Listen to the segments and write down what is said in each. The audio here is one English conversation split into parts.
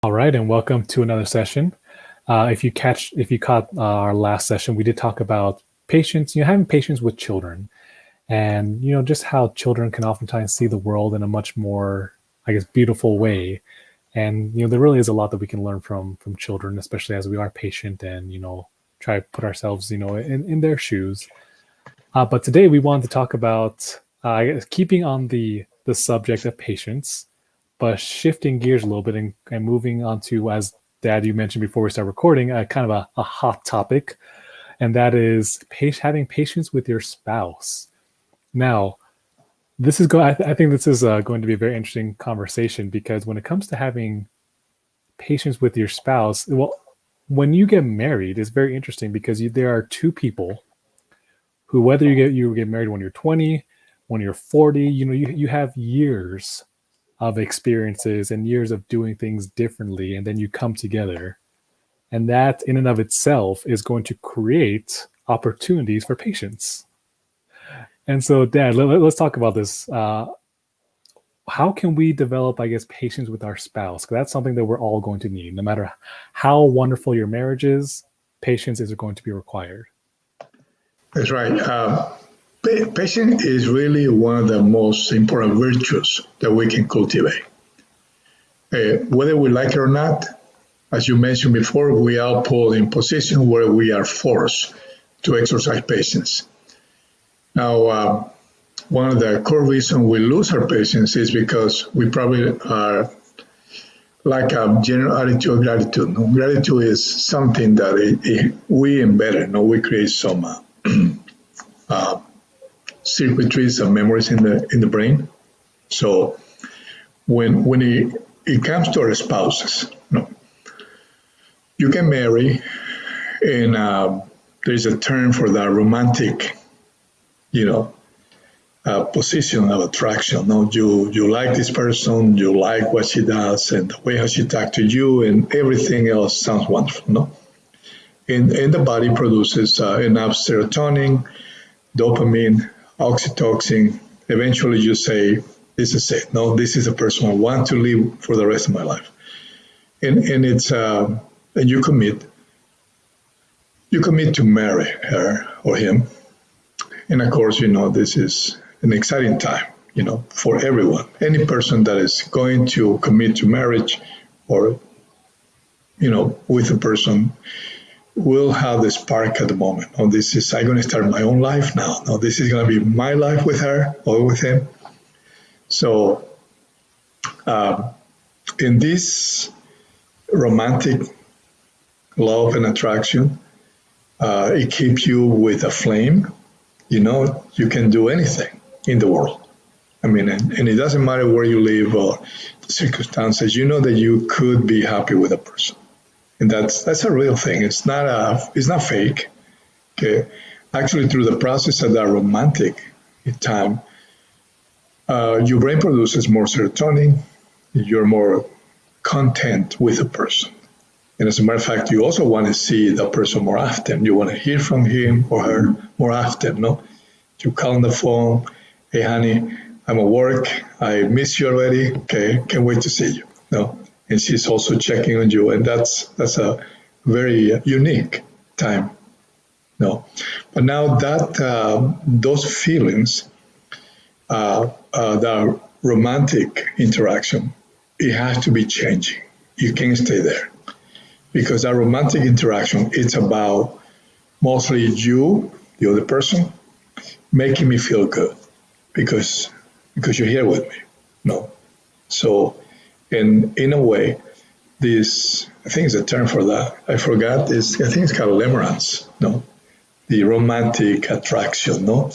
All right, and welcome to another session. If you caught our last session, we did talk about patience. Having patience with children, and just how children can oftentimes see the world in a much more, I guess, beautiful way. And there really is a lot that we can learn from children, especially as we are patient and try to put ourselves in their shoes. But today we wanted to talk about I guess, keeping on the subject of patience, but shifting gears a little bit and moving on to, as Dad, you mentioned before we start recording, kind of a hot topic, and that is having patience with your spouse. Now, this is going. I think this is going to be a very interesting conversation because when it comes to having patience with your spouse, well, when you get married, it's very interesting because there are two people who, whether you get married when you're 20, when you're 40, you have years of experiences and years of doing things differently, and then you come together, and that in and of itself is going to create opportunities for patience. And so, Dad, let's talk about this. How can we develop, I guess, patience with our spouse? Because that's something that we're all going to need. No matter how wonderful your marriage is, patience is going to be required. That's right. Patience is really one of the most important virtues that we can cultivate. Whether we like it or not, as you mentioned before, we are put in position where we are forced to exercise patience. Now, one of the core reasons we lose our patience is because we probably are like a general attitude of gratitude. No? Gratitude is something that we embed. No? We create some circuitries and memories in the brain. So when it comes to our spouses, you can marry, and there's a term for that romantic, position of attraction. No, you like this person, you like what she does, and the way how she talks to you, and everything else sounds wonderful. No, and the body produces enough serotonin, dopamine, oxytocin. Eventually, you say, "This is it. No, this is the person I want to live for the rest of my life." And it's and you commit to marry her or him. And of course, this is an exciting time, for everyone. Any person that is going to commit to marriage or, with a person will have the spark at the moment. Oh, I'm going to start my own life now. No, this is going to be my life with her or with him. So, in this romantic love and attraction, it keeps you with a flame. You can do anything in the world. I mean, and it doesn't matter where you live or the circumstances. You know that you could be happy with a person, and that's a real thing. It's not fake. Okay, actually, through the process of that romantic time, your brain produces more serotonin. You're more content with a person. And as a matter of fact, you also want to see the person more often. You want to hear from him or her more often, no? You call on the phone, "Hey, honey, I'm at work. I miss you already. Okay, can't wait to see you." No, and she's also checking on you, and that's a very unique time. No, but now that those feelings, the romantic interaction, it has to be changing. You can't stay there. Because that romantic interaction, it's about mostly you, the other person, making me feel good because you're here with me. No. So in a way, this, I think it's a term for that. I forgot this. I think it's called limerence. No, the romantic attraction. No,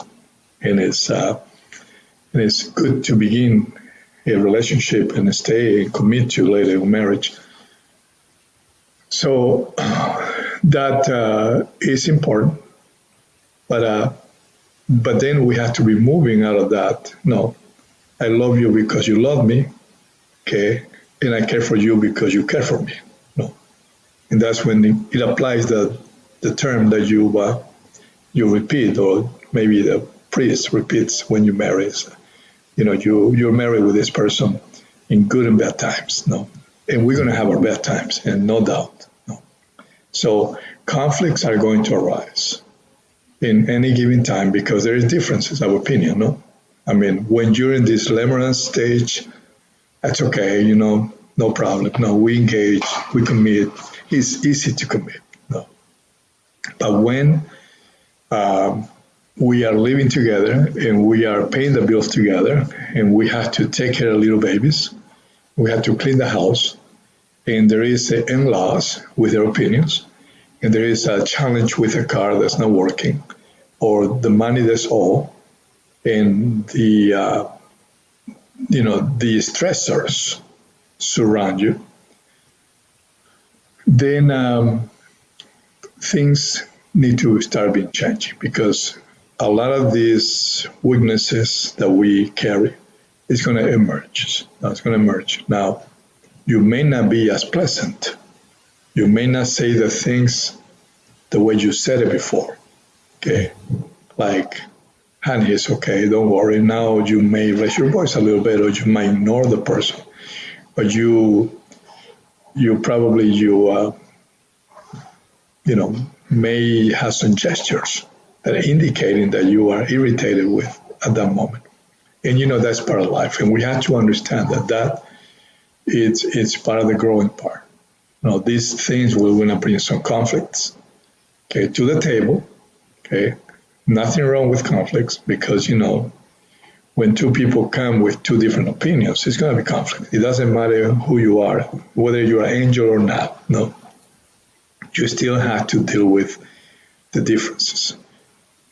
and it's good to begin a relationship and stay and commit to later in marriage. So that is important, but then we have to be moving out of that. No, I love you because you love me, okay, and I care for you because you care for me. No, and that's when it applies the term that you repeat, or maybe the priest repeats when you marry. You're married with this person in good and bad times. No, and we're going to have our bad times, and no doubt. No. So conflicts are going to arise in any given time because there is differences of opinion. No, I mean, when you're in this limerence stage, that's okay. No problem. No, we engage, we commit. It's easy to commit. No, but when we are living together and we are paying the bills together and we have to take care of little babies, we have to clean the house, and there is in-laws with their opinions, and there is a challenge with a car that's not working, or the money that's all, and the stressors surround you, then things need to start being changing, because a lot of these weaknesses that we carry is going to emerge. It's going to emerge. Now, you may not be as pleasant. You may not say the things the way you said it before. Okay, like, honey, it's okay, don't worry. Now you may raise your voice a little bit, or you might ignore the person, but you probably may have some gestures that are indicating that you are irritated with at that moment. And that's part of life, and we have to understand that it's part of the growing part. These things will going to bring some conflicts, okay, to the table. Okay, nothing wrong with conflicts, because when two people come with two different opinions, it's going to be conflict. It doesn't matter who you are, whether you're an angel or not. No, you still have to deal with the differences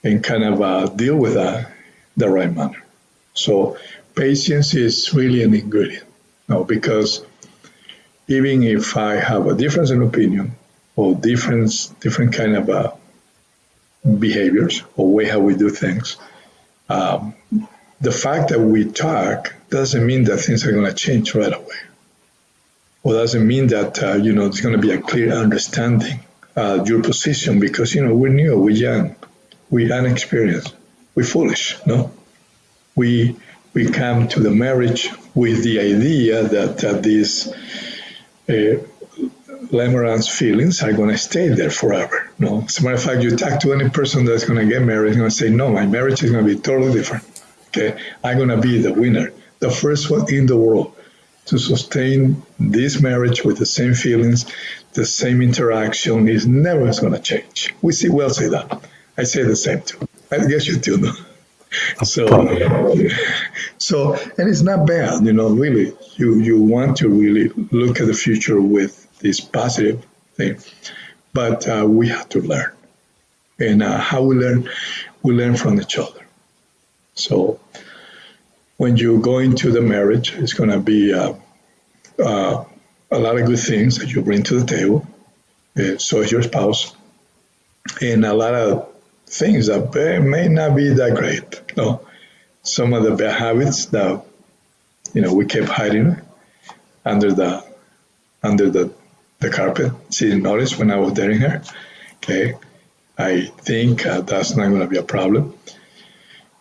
and kind of deal with that the right manner. So patience is really an ingredient, because even if I have a difference in opinion or different kind of behaviors or way how we do things, the fact that we talk doesn't mean that things are going to change right away. Or doesn't mean that there's going to be a clear understanding your position, because we're new, we're young, we're inexperienced, we're foolish. No, we come to the marriage with the idea that these limerence feelings are going to stay there forever. No, as a matter of fact, you talk to any person that's going to get married, is going to say, no, my marriage is going to be totally different. Okay, I'm going to be the winner, the first one in the world to sustain this marriage with the same feelings, the same interaction. Is never going to change. We will say that. I say the same too. I guess you do know. So, and it's not bad, really. You want to really look at the future with this positive thing, but we have to learn. And how we learn from each other. So when you go into the marriage, it's going to be a lot of good things that you bring to the table. So is your spouse, and a lot of things that may not be that great. Some of the bad habits that we kept hiding under the carpet. She didn't notice when I was dating her. Okay, I think that's not going to be a problem.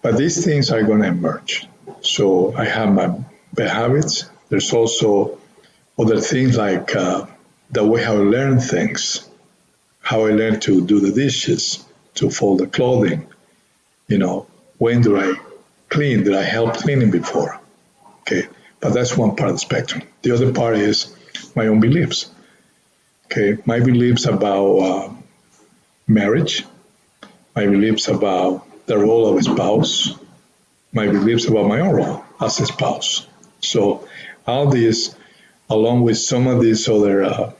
But these things are going to emerge. So I have my bad habits. There's also other things like the way how I learn things, how I learn to do the dishes, to fold the clothing. When do I clean? Did I help cleaning before? Okay, but that's one part of the spectrum. The other part is my own beliefs. Okay, my beliefs about marriage, my beliefs about the role of a spouse, my beliefs about my own role as a spouse. So all this, along with some of these other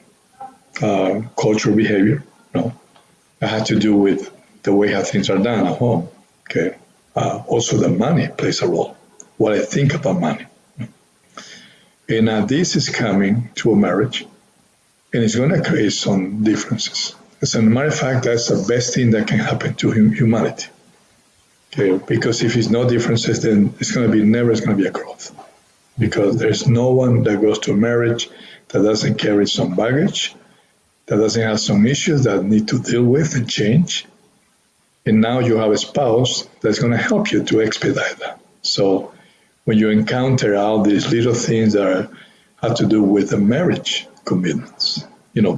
cultural behavior, that had to do with the way how things are done at home. Okay, also the money plays a role. What I think about money, and this is coming to a marriage, and it's going to create some differences. As a matter of fact, that's the best thing that can happen to humanity. Okay, because if it's no differences, then it's going to be a growth. Because there's no one that goes to a marriage that doesn't carry some baggage, that doesn't have some issues that need to deal with and change. And now you have a spouse that's going to help you to expedite that. So when you encounter all these little things that have to do with the marriage commitments,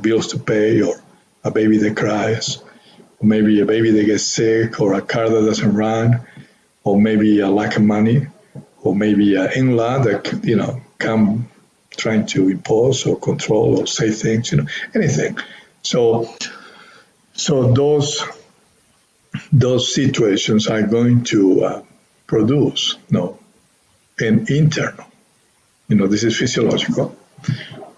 bills to pay, or a baby that cries, or maybe a baby that gets sick, or a car that doesn't run, or maybe a lack of money, or maybe an in-law that, come trying to impose or control or say things, anything. So those situations are going to produce, an internal, this is physiological,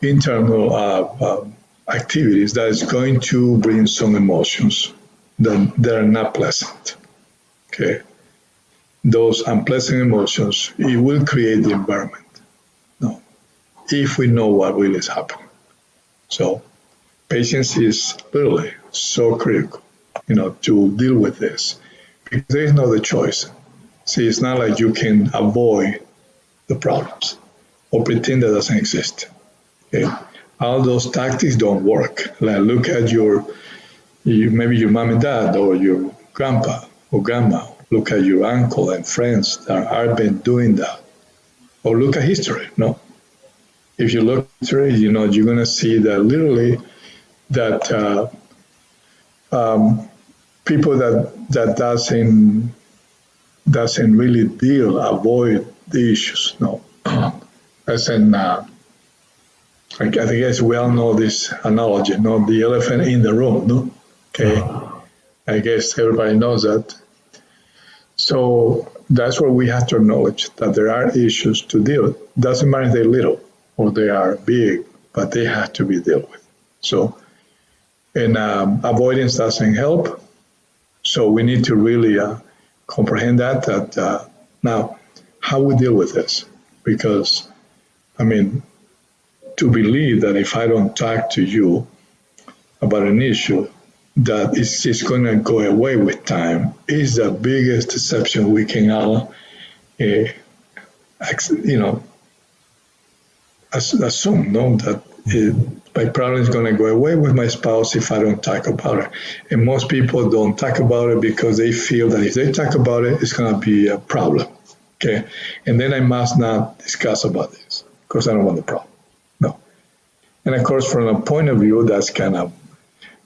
internal activities that is going to bring some emotions that are not pleasant. Okay, those unpleasant emotions, it will create the environment. No, if we know what really is happening. So patience is literally so critical, to deal with this, because there is no other choice. See, it's not like you can avoid the problems or pretend that doesn't exist. Okay, all those tactics don't work. Like look at maybe your mom and dad, or your grandpa or grandma. Look at your uncle and friends that have been doing that. Or look at history. No, if you look at history, you're going to see that literally that people that doesn't really avoid the issues. No, as in I guess we all know this analogy, the elephant in the room. No, okay, I guess everybody knows that. So that's where we have to acknowledge that there are issues to deal with. Doesn't matter if they're little or they are big, but they have to be dealt with. So, and avoidance doesn't help. So we need to really comprehend that now, how we deal with this. Because, to believe that if I don't talk to you about an issue, that it's just going to go away with time is the biggest deception we can all, assume, that my problem is going to go away with my spouse if I don't talk about it. And most people don't talk about it because they feel that if they talk about it, it's going to be a problem. Okay, and then I must not discuss about this because I don't want the problem. No, and of course, from a point of view, that's kind of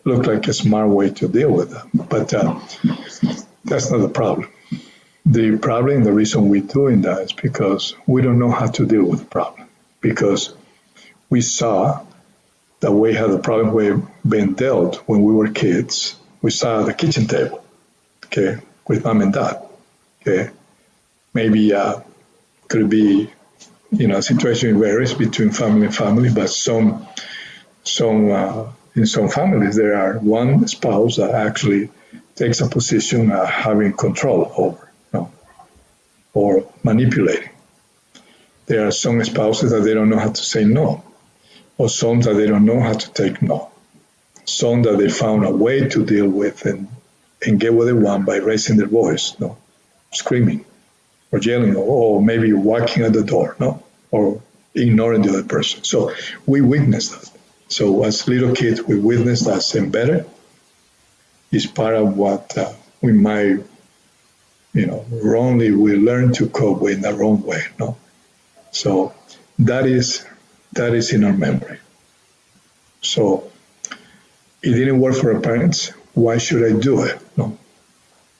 look like a smart way to deal with them, but that's not the problem. The problem, the reason we're doing that is because we don't know how to deal with the problem, because we saw the way how the problem were being dealt when we were kids. We saw the kitchen table, okay, with mom and dad, okay. Maybe could be, a situation varies between family and family, but in some families, there are one spouse that actually takes a position having control over, or manipulating. There are some spouses that they don't know how to say no, or some that they don't know how to take no. Some that they found a way to deal with and get what they want by raising their voice, screaming, or yelling, or maybe walking at the door, or ignoring the other person. So we witness that. So as little kids, we witness that embedded is part of what we might, wrongly we learn to cope with in the wrong way. So that is in our memory. So it didn't work for our parents. Why should I do it? No,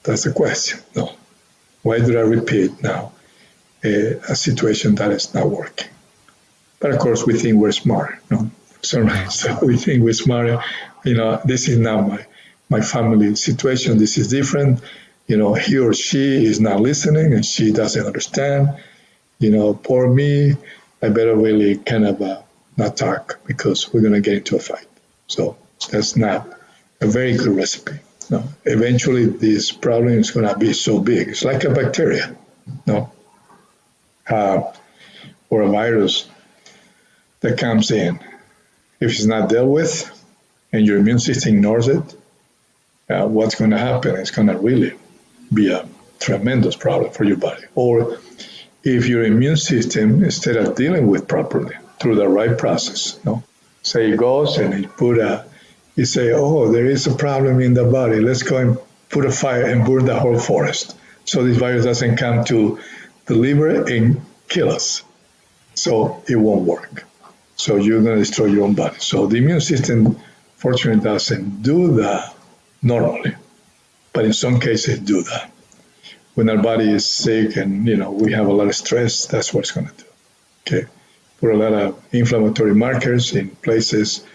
that's the question. No, why do I repeat now a situation that is not working? But of course, we think we're smart. So we think we're smart. This is not my family situation. This is different. He or she is not listening and she doesn't understand. Poor me. I better really kind of not talk because we're going to get into a fight. So that's not a very good recipe. No, eventually this problem is going to be so big. It's like a bacteria, or a virus that comes in. If it's not dealt with and your immune system ignores it, what's going to happen? It's going to really be a tremendous problem for your body. Or if your immune system, instead of dealing with properly through the right process, say it goes and you say, oh, there is a problem in the body. Let's go and put a fire and burn the whole forest so this virus doesn't come to the liver and kill us. So it won't work. So you're going to destroy your own body. So the immune system, fortunately, doesn't do that normally, but in some cases, do that. When our body is sick and we have a lot of stress, that's what it's going to do. Okay, put a lot of inflammatory markers in places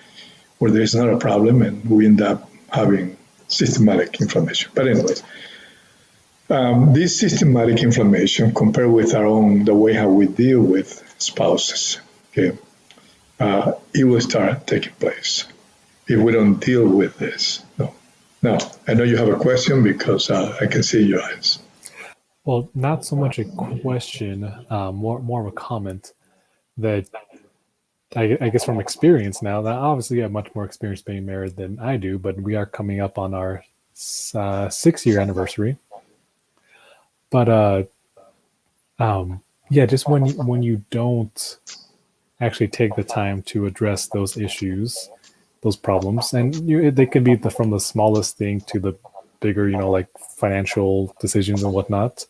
where there's not a problem, and we end up having systematic inflammation. But anyways, this systematic inflammation, compared with the way how we deal with spouses, okay, it will start taking place if we don't deal with this. No. Now, I know you have a question because I can see your eyes. Well, not so much a question, more of a comment that I guess from experience now, that obviously you have much more experience being married than I do, but we are coming up on our 6-year anniversary. But yeah, just when you don't actually take the time to address those issues, those problems, and they can be from the smallest thing to the bigger, like financial decisions and whatnot.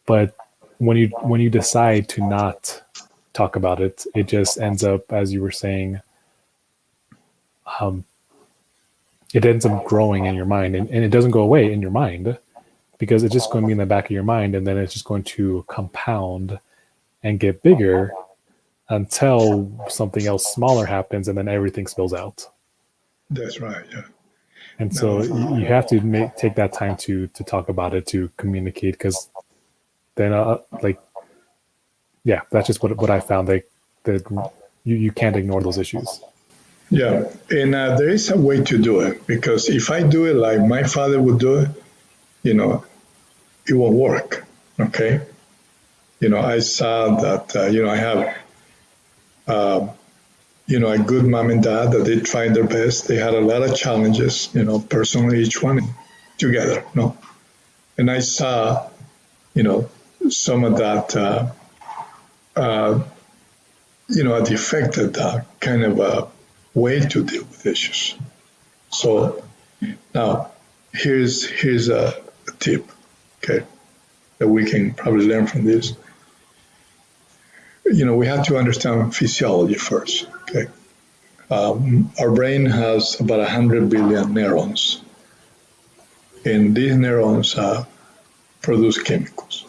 But when you decide to not talk about it, it just ends up, as you were saying, it ends up growing in your mind, and it doesn't go away in your mind because it's just going to be in the back of your mind, and then it's just going to compound and get bigger until something else smaller happens, and then everything spills out. That's right. Yeah. And so you have to take that time to talk about it, to communicate, because then yeah, that's just what I found, that you can't ignore those issues. Yeah, and there is a way to do it, because if I do it like my father would do it, it won't work. Okay, I saw that I have a good mom and dad that they tried their best. They had a lot of challenges, personally, each one together. No, and I saw some of that the effect of that kind of a way to deal with issues. So now here's a tip, okay, that we can probably learn from this. We have to understand physiology first, okay? Our brain has about 100 billion neurons, and these neurons produce chemicals.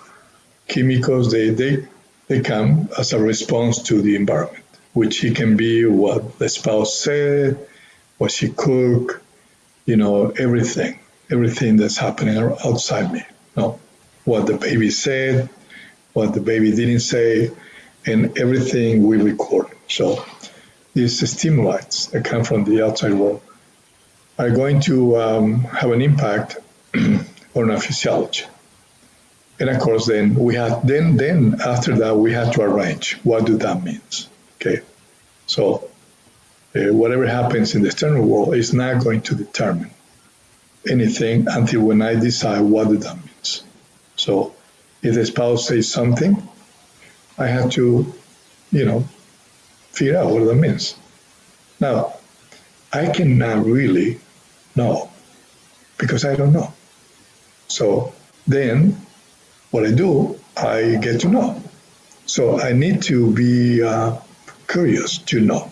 Chemicals, they come as a response to the environment, which it can be what the spouse said, what she cooked, everything that's happening outside me. What the baby said, what the baby didn't say, and everything we record. So these stimuli that come from the outside world are going to have an impact on our physiology. And of course, then after that, we have to arrange what do that means. Okay, so whatever happens in the external world is not going to determine anything until when I decide what that means. So if the spouse says something, I have to, figure out what that means. Now, I cannot really know because I don't know. So then what I do, I get to know. So I need to be curious to know,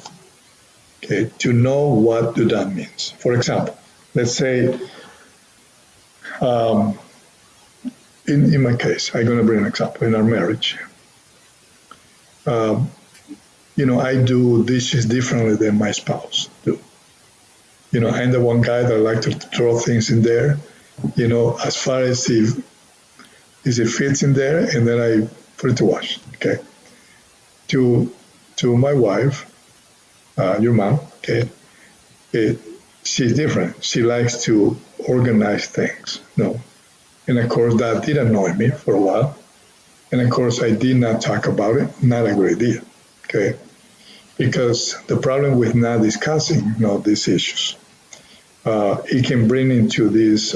okay, to know what that means. For example, let's say, in my case, I'm going to bring an example. In our marriage, I do dishes differently than my spouse do. I'm the one guy that like to throw things in there, as far as if it fits in there, and then I put it to wash. Okay. To my wife, your mom, okay, she's different. She likes to organize things. No. And of course, that did annoy me for a while. And of course, I did not talk about it. Not a good idea. Okay. Because the problem with not discussing these issues, it can bring into these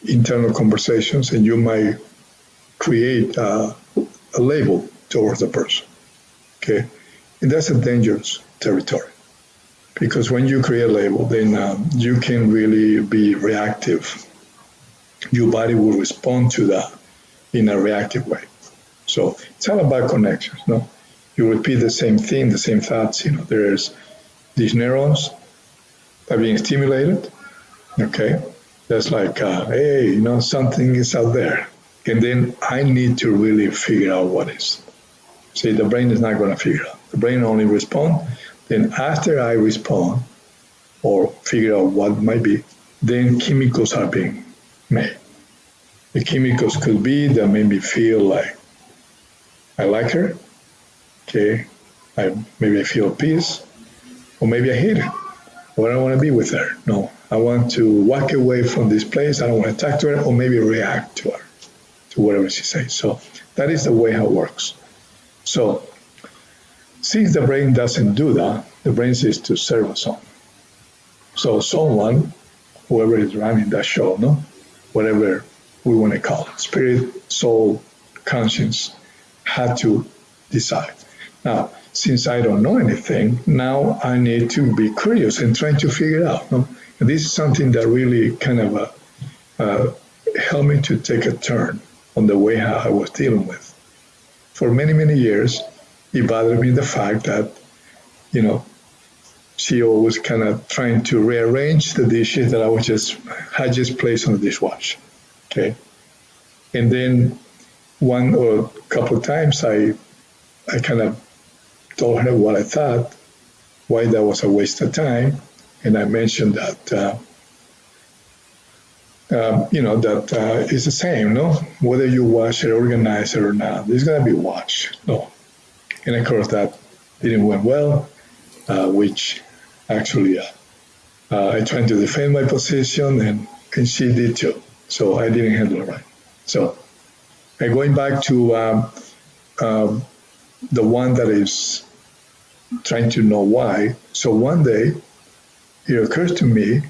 internal conversations, and you might create a label towards the person. Okay. And that's a dangerous territory. Because when you create a label, then you can really be reactive. Your body will respond to that in a reactive way. So it's all about connections. No, You repeat the same thing, the same thoughts. There's these neurons are being stimulated. Okay, that's like, hey, something is out there, and then I need to really figure out what is. See, the brain is not going to figure out. The brain only responds. Then after I respond or figure out what might be, then chemicals are being made. The chemicals could be that made me feel like I like her. Okay, maybe I feel peace, or maybe I hate her, or I don't want to be with her. No, I want to walk away from this place. I don't want to talk to her, or maybe react to her, to whatever she says. So that is the way how it works. So since the brain doesn't do that, the brain is to serve us on. So someone, whoever is running that show, whatever we want to call it, spirit, soul, conscience, had to decide. Now, since I don't know anything, now I need to be curious and trying to figure it out. And this is something that really kind of helped me to take a turn on the way how I was dealing with. For many, many years, it bothered me the fact that, she always kind of trying to rearrange the dishes that I just placed on the dishwasher. Okay. And then one or a couple of times I kind of told her what I thought, why that was a waste of time. And I mentioned that, that it's the same, whether you wash it, organize it or not, it's going to be washed. No. And of course that didn't went well, which actually I tried to defend my position and she did too. So I didn't handle it right. So going back to the one that is trying to know why. So one day it occurred to me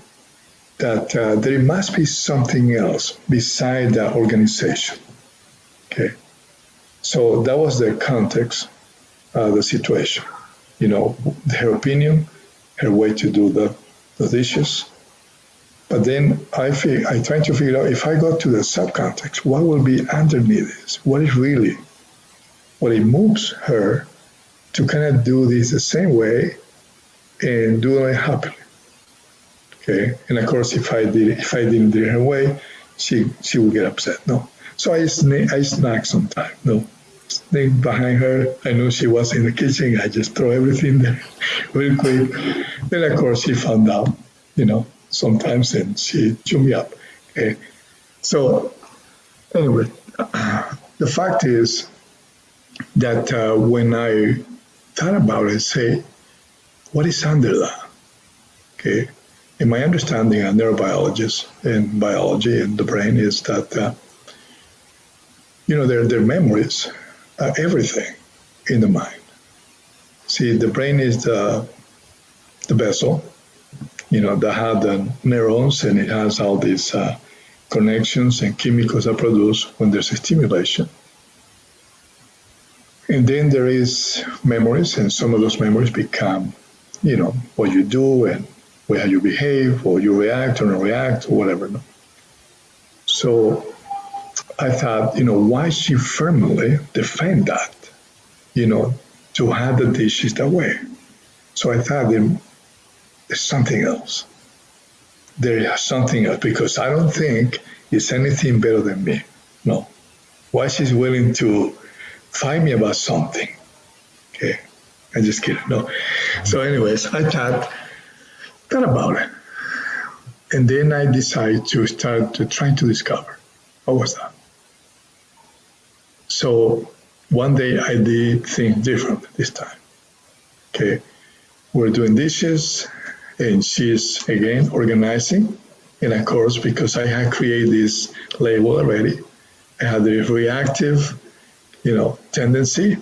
that there must be something else beside that organization. Okay. So that was the context, the situation. Her opinion, her way to do the dishes. But then I tried to figure out, if I go to the subcontext, what will be underneath this? What is really, what it moves her to kind of do this the same way and do it happily. Okay, and of course, if I didn't do it her way, she would get upset. No, so I snack sometime. No, sneak behind her. I knew she was in the kitchen. I just throw everything there real quick. Then of course she found out. Sometimes, and she chewed me up. Okay, so anyway, the fact is that when I thought about it, say, what is under that? Okay. In my understanding, a neurobiologist in biology and the brain is that, their memories are everything in the mind. See, the brain is the vessel, that has the neurons and it has all these connections and chemicals are produced when there's a stimulation. And then there is memories, and some of those memories become, what you do and how you behave, or you react or not react, or whatever. No? So I thought, why she firmly defend that, to have the dishes that way. So I thought there's something else. There is something else, because I don't think it's anything better than me. No. Why she's willing to fight me about something? Okay, I'm just kidding. No. So anyways, I thought about it. And then I decided to start trying to discover what was that. So one day I did things different this time. Okay, we're doing dishes and she's again organizing. And of course, because I had created this label already, I had the reactive, tendency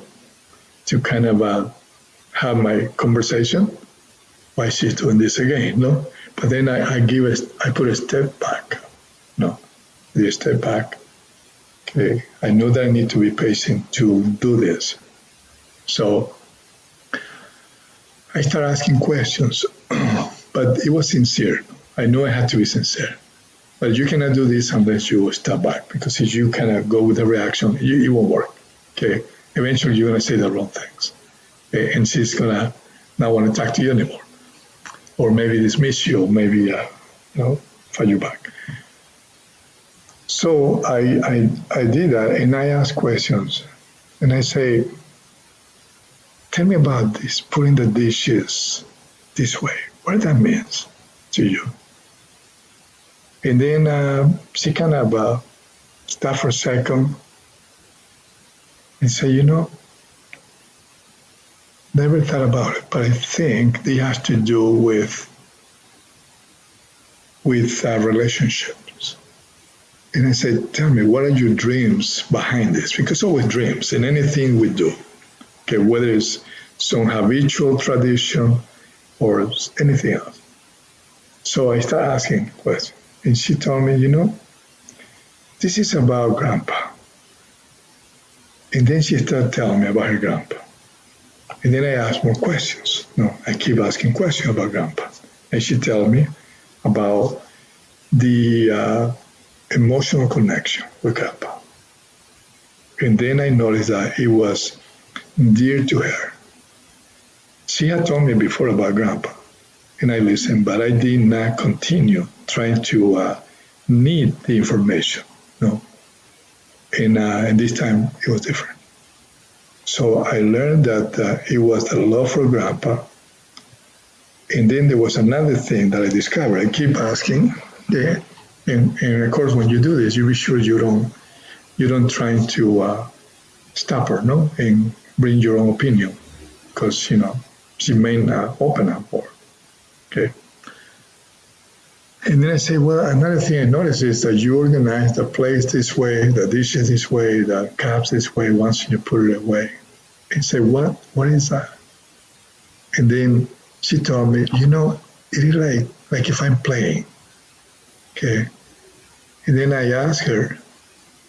to kind of have my conversation. Why she's doing this again, no? But then I put a step back. No, a step back. Okay, I know that I need to be patient to do this. So I started asking questions, but it was sincere. I know I had to be sincere. But you cannot do this unless you step back, because if you kind of go with the reaction, it won't work. Okay, eventually you're gonna say the wrong things. and she's gonna not want to talk to you anymore, or maybe dismiss you, or maybe fight you back. So I did that, and I asked questions, and I say, tell me about this, putting the dishes this way. What that means to you? And then she kind of stopped for a second and said, never thought about it, but I think it has to do with relationships. And I said, tell me, what are your dreams behind this? Because always dreams in anything we do, okay, whether it's some habitual tradition or anything else. So I started asking questions, and she told me, this is about grandpa. And then she started telling me about her grandpa. And then I asked more questions. I keep asking questions about grandpa. And she told me about the emotional connection with grandpa. And then I noticed that it was dear to her. She had told me before about grandpa, and I listened, but I did not continue trying to need the information. And this time it was different. So I learned that it was the love for grandpa. And then there was another thing that I discovered. I keep asking, and of course, when you do this, you be sure you don't try to stop her, and bring your own opinion, because she may not open up more. Okay. And then I say, well, another thing I noticed is that you organize the plates this way, the dishes this way, the cups this way, once you put it away. And say, what is that? And then she told me, it is like if I'm playing. Okay. And then I asked her,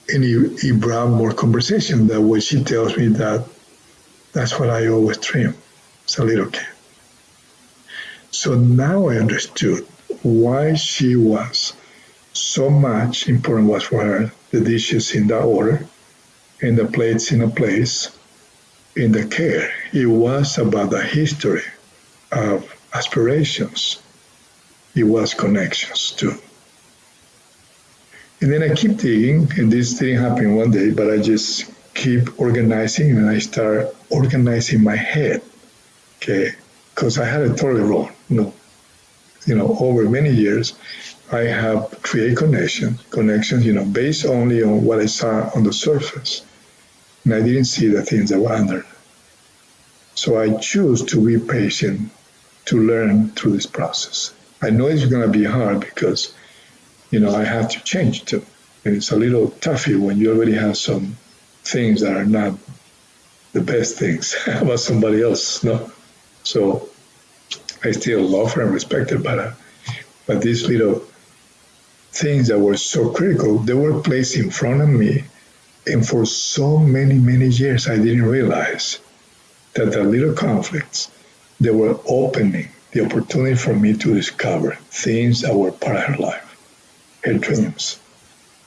and it brought more conversation. That way she tells me that's what I always dream as a little kid. So now I understood why she was so much important was for her, the dishes in that order, and the plates in a place, in the care. It was about the history of aspirations. It was connections too. And then I keep digging, and this didn't happen one day, but I just keep organizing, and I start organizing my head, okay? Because I had it totally wrong. Over many years, I have created connections, based only on what I saw on the surface. And I didn't see the things that were under. So I choose to be patient, to learn through this process. I know it's going to be hard because, I have to change too. And it's a little toughy when you already have some things that are not the best things about somebody else. So I still love her and respect her, but these little things that were so critical, they were placed in front of me. And for so many, many years, I didn't realize that the little conflicts, they were opening the opportunity for me to discover things that were part of her life, her dreams,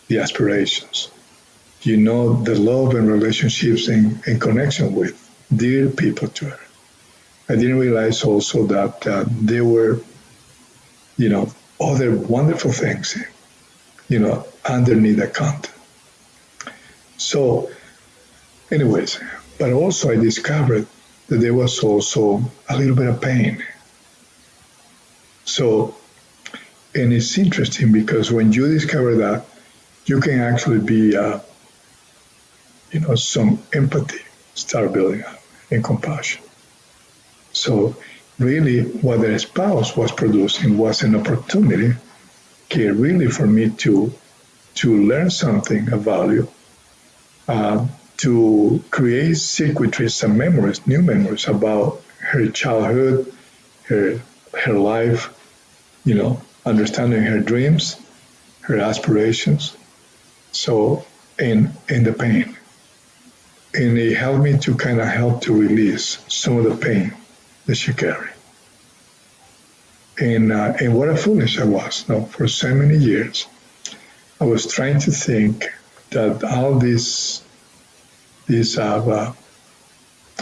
the aspirations, the love and relationships and connection with dear people to her. I didn't realize also that there were, other wonderful things, underneath the content. So, anyways, but also I discovered that there was also a little bit of pain. So, and it's interesting because when you discover that, you can actually be, some empathy start building up and compassion. So really what the spouse was producing was an opportunity, okay, really for me to learn something of value, to create circuitries and memories, new memories about her childhood, her life, understanding her dreams, her aspirations. So, in the pain. And it helped me to kind of help to release some of the pain that she carried. And what a foolish I was. For so many years, I was trying to think that all these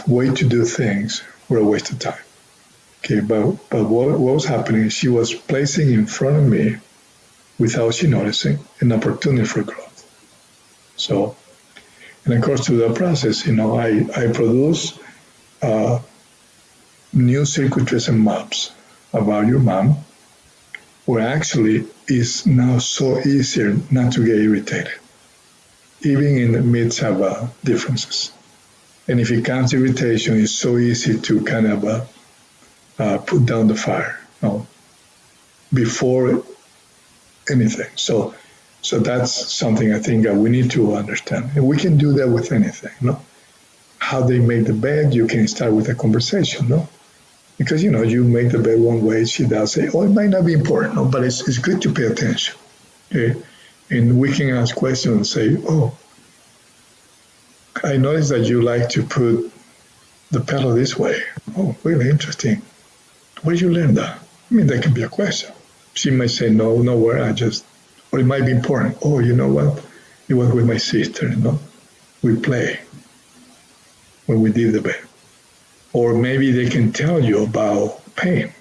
way to do things were a waste of time. Okay, but what was happening? She was placing in front of me, without she noticing, an opportunity for growth. So, and of course, through that process, I produce new circuitries and maps about your mom, where actually it's now so easier not to get irritated, even in the midst of differences. And if it comes to irritation, it's so easy to kind of put down the fire, before anything. So that's something I think that we need to understand, and we can do that with anything. How they make the bed, you can start with a conversation, because you make the bed one way, she does it. Oh, it might not be important, but it's good to pay attention. Okay, and we can ask questions and say, oh, I noticed that you like to put the pillow this way. Oh, really interesting. Where did you learn that? I mean, that can be a question. She might say, no, nowhere. Or it might be important. Oh, you know what? It was with my sister, We play when we did the bed. Or maybe they can tell you about pain.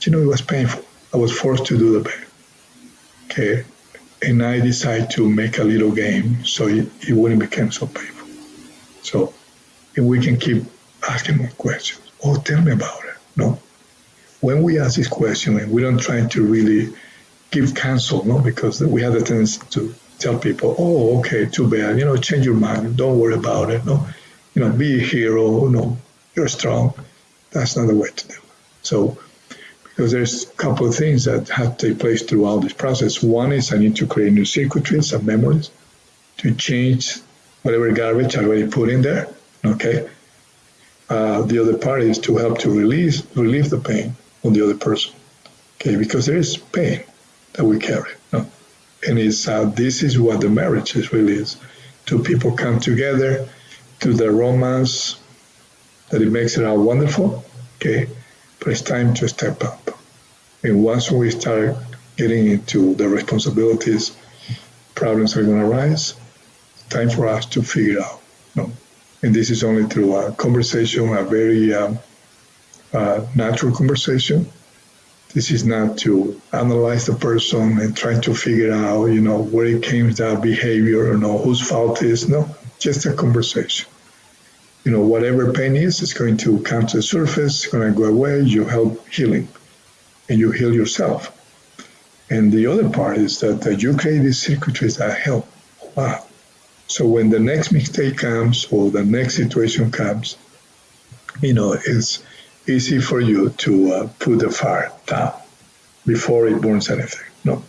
It was painful. I was forced to do the bed. Okay. And I decided to make a little game so it wouldn't become so painful. So if we can keep asking more questions. Oh, tell me about it. When we ask this question, and we don't try to really give counsel, because we have the tendency to tell people, oh, okay, too bad, change your mind, don't worry about it, be a hero, you're strong. That's not the way to do it. So, because there's a couple of things that have to take place throughout this process. One is I need to create new circuitries and memories to change whatever garbage I already put in there, okay? The other part is to help to relieve the pain on the other person, okay? Because there is pain that we carry, and this is what the marriage is. Two people come together through the romance, that it makes it all wonderful, okay? But it's time to step up. And once we start getting into the responsibilities, problems are going to arise. It's time for us to figure out, And this is only through a conversation, a very natural conversation. This is not to analyze the person and try to figure out, where it came that behavior, or whose fault is. No, just a conversation. Whatever pain is, it's going to come to the surface, it's going to go away, you help healing, and you heal yourself. And the other part is that you create these circuitries that help a lot. So when the next mistake comes or the next situation comes, it's easy for you to put the fire down before it burns anything. No.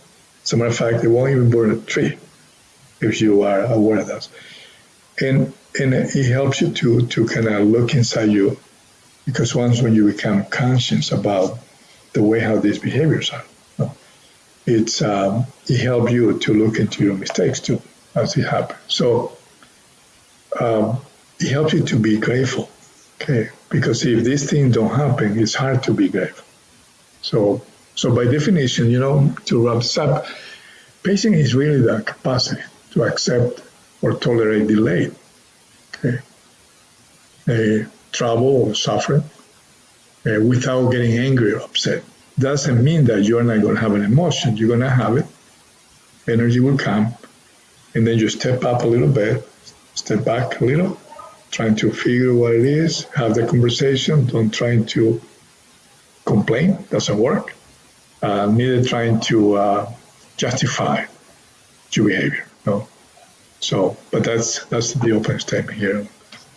As a matter of fact, it won't even burn a tree if you are aware of that. And it helps you to kind of look inside you, because once when you become conscious about the way how these behaviors are, it helps you to look into your mistakes too, as it happens. So it helps you to be grateful, okay? Because if these things don't happen, it's hard to be grateful. So by definition, to wrap this up, patience is really the capacity to accept or tolerate delay, okay? Trouble or suffering without getting angry or upset. Doesn't mean that you're not going to have an emotion. You're going to have it. Energy will come, and then you step up a little bit, step back a little, trying to figure what it is, have the conversation. Don't try to complain. Doesn't work. Neither trying to justify your behavior. No. So, but that's the opening statement here.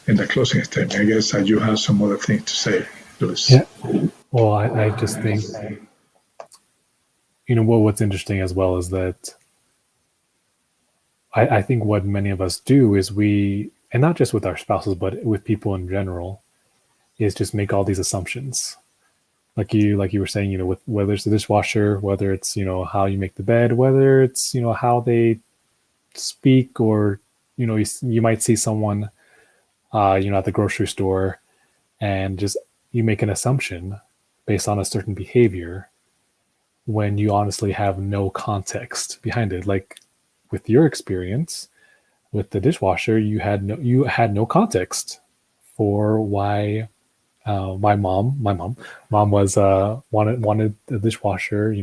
In the closing statement, I guess you have some other things to say, Luis. Yeah. Well, I just think, what's interesting as well is that I think what many of us do is and not just with our spouses, but with people in general, is just make all these assumptions. Like you were saying, with whether it's the dishwasher, whether it's, how you make the bed, whether it's, how they speak, or, you might see someone, at the grocery store, and just you make an assumption based on a certain behavior when you honestly have no context behind it. Like with your experience with the dishwasher, you had no context for why my mom was wanted the dishwasher,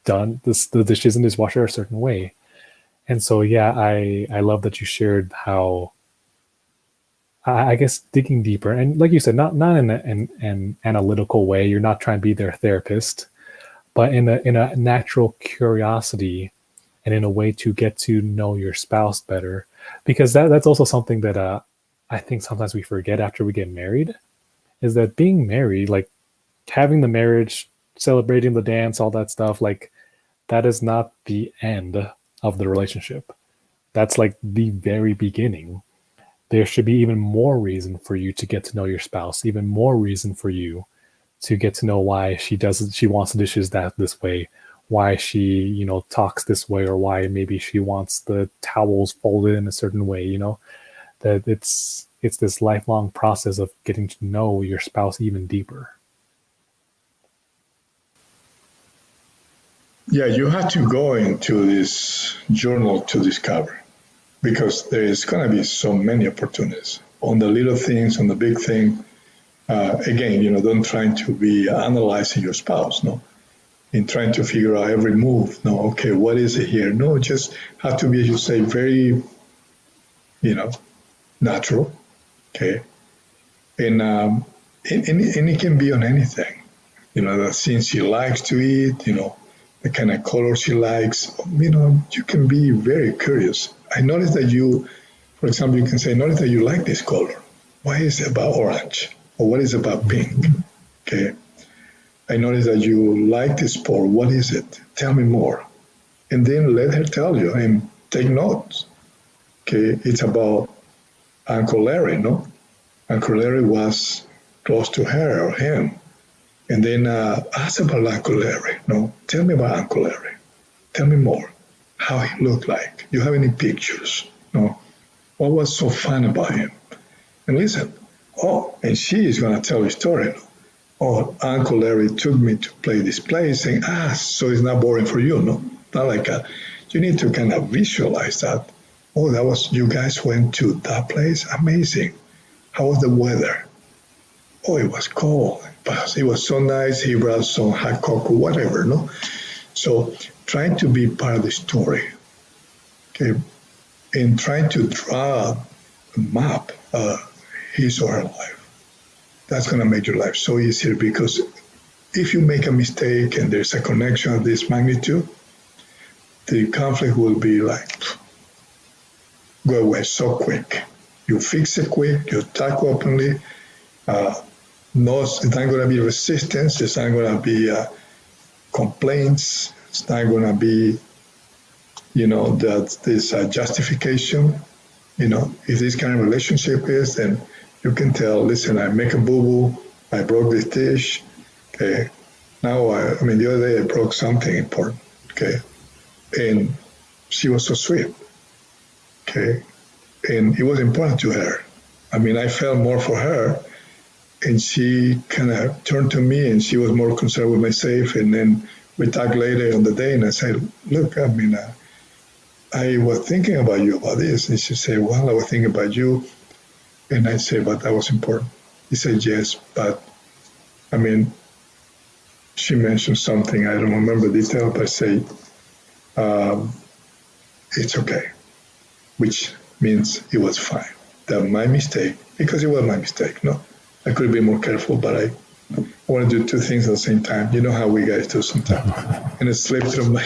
done the dishes in the dishwasher a certain way. And so yeah, I love that you shared how I guess digging deeper, and like you said, not in an analytical way. You're not trying to be their therapist, but in a natural curiosity and in a way to get to know your spouse better, because that's also something that I think sometimes we forget after we get married, is that being married, like having the marriage, celebrating the dance, all that stuff, like that is not the end of the relationship. That's like the very beginning. There should be even more reason for you to get to know your spouse, even more reason for you to get to know why she wants the dishes this way, why she, talks this way, or why maybe she wants the towels folded in a certain way, that it's this lifelong process of getting to know your spouse even deeper. Yeah, you have to go into this journal to discover, because there is going to be so many opportunities on the little things, on the big thing. Again, don't try to be analyzing your spouse, no, in trying to figure out every move. No, okay, what is it here? No, just have to be, as you say, very, natural. Okay, and it can be on anything. The things she likes to eat. The kind of color she likes. You can be very curious. I noticed that you, for example, you can say, notice that you like this color. Why is it about orange? Or what is it about pink? Okay. I noticed that you like this sport. What is it? Tell me more. And then let her tell you and take notes. Okay. It's about Uncle Larry, no? Uncle Larry was close to her or him. And then ask about Uncle Larry. No, tell me about Uncle Larry. Tell me more. How he looked like. Do you have any pictures? No. What was so fun about him? And listen. Oh, and she is going to tell a story. Oh, Uncle Larry took me to play this place, and so it's not boring for you, no? Not like that. You need to kind of visualize that. Oh, that was, you guys went to that place? Amazing. How was the weather? Oh, it was cold, but it was so nice. He brought some hot cocoa, whatever, no? So trying to be part of the story, okay, and trying to draw a map his or her life. That's going to make your life so easier, because if you make a mistake and there's a connection of this magnitude, the conflict will be like, go away so quick. You fix it quick, you talk openly. No, it's not going to be resistance. It's not going to be complaints. It's not going to be, that this justification. If this kind of relationship is, then you can tell, listen, I make a boo-boo. I broke this dish. Okay. Now, the other day I broke something important. Okay. And she was so sweet. Okay. And it was important to her. I felt more for her. And she kind of turned to me, and she was more concerned with myself. And then we talked later on the day, and I said, look, I was thinking about you about this. And she said, well, I was thinking about you. And I said, but that was important. He said, yes, but she mentioned something. I don't remember the detail, but I say, it's okay, which means it was fine. That my mistake, because it was my mistake, no? I could have been more careful, but I want to do two things at the same time. You know how we guys do sometimes. And it slipped through my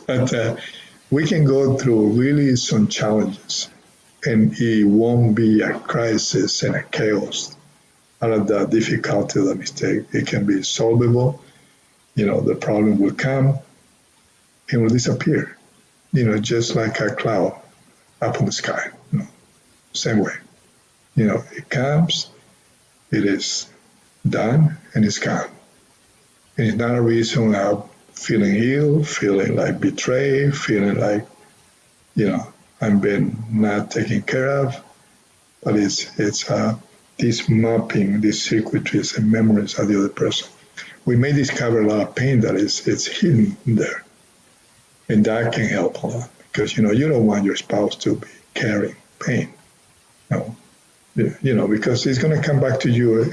but we can go through really some challenges, and it won't be a crisis and a chaos out of the difficulty of the mistake. It can be solvable. The problem will come and will disappear, just like a cloud up in the sky. Same way. It comes, it is done, and it's gone. And it's not a reason of feeling ill, feeling like betrayed, feeling like, I'm being not taken care of. But it's this mapping, these circuitries and memories of the other person. We may discover a lot of pain that it's hidden there. And that can help a lot, because, you don't want your spouse to be carrying pain. No. because it's going to come back to you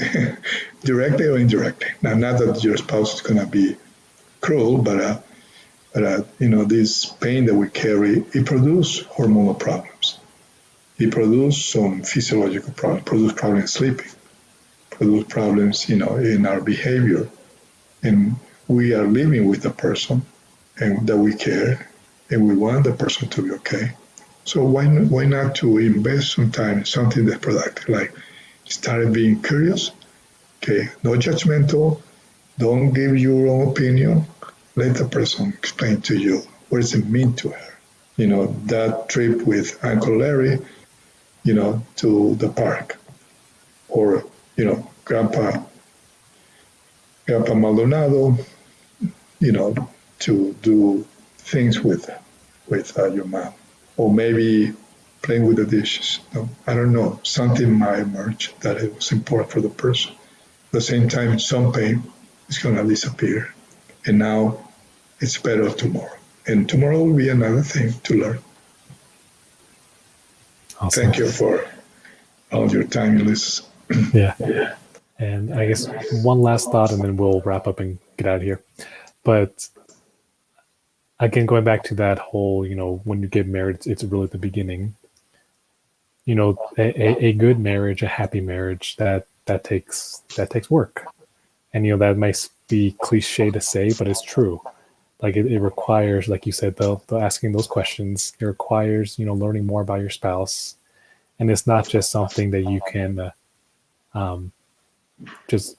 directly or indirectly. Now, not that your spouse is going to be cruel, but this pain that we carry, it produces hormonal problems. It produces some physiological problems, produce problems sleeping, produce problems, in our behavior. And we are living with a person and that we care and we want the person to be okay. So why not to invest some time in something that's productive, like start being curious, okay, no judgmental, don't give your own opinion, let the person explain to you what does it mean to her. That trip with Uncle Larry, to the park, or, Grandpa Maldonado, to do things with your mom, or maybe playing with the dishes. I don't know. Something might emerge that it was important for the person. At the same time, some pain is going to disappear, and now it's better tomorrow. And tomorrow will be another thing to learn. Awesome. Thank you for all your time, Ulysses. Yeah. And I guess one last thought, and then we'll wrap up and get out of here. But again, going back to that whole, when you get married, it's really the beginning. A good marriage, a happy marriage, that takes work. And that might be cliche to say, but it's true. Like it requires, like you said, the asking those questions. It requires, learning more about your spouse, and it's not just something that you can just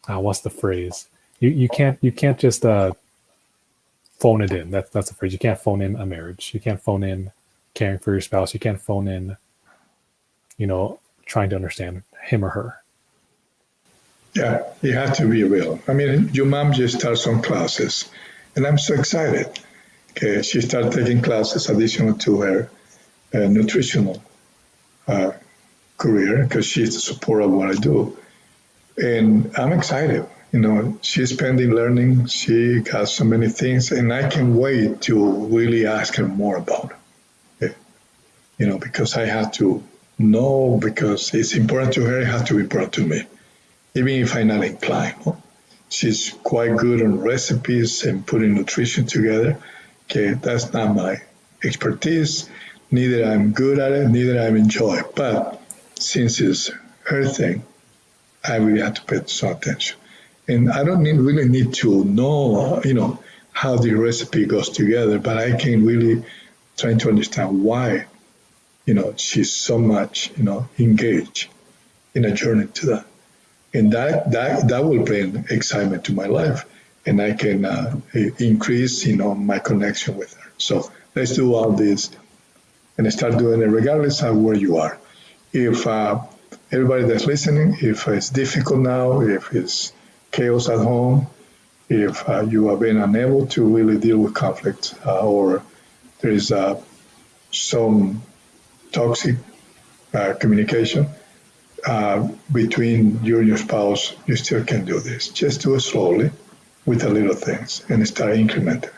what's the phrase? You can't just phone it in. That's the phrase. You can't phone in a marriage. You can't phone in caring for your spouse. You can't phone in, trying to understand him or her. Yeah, you have to be real. I mean, your mom just started some classes, and I'm so excited. Okay, she started taking classes additional to her nutritional career, because she's the support of what I do. And I'm excited. She's spending learning. She has so many things, and I can wait to really ask her more about it. Because I have to know, because it's important to her, it has to be important to me, even if I'm not inclined. She's quite good on recipes and putting nutrition together. Okay, that's not my expertise. Neither I'm good at it, neither I enjoy it. But since it's her thing, I really have to pay some attention. And I don't really need to know, how the recipe goes together, but I can really try to understand why, she's so much, engaged in a journey to that. And that will bring excitement to my life, and I can increase, my connection with her. So let's do all this and start doing it regardless of where you are. If everybody that's listening, if it's difficult now, if it's chaos at home, if you have been unable to really deal with conflict, or there is some toxic communication between you and your spouse, you still can do this. Just do it slowly with the little things and start incrementing.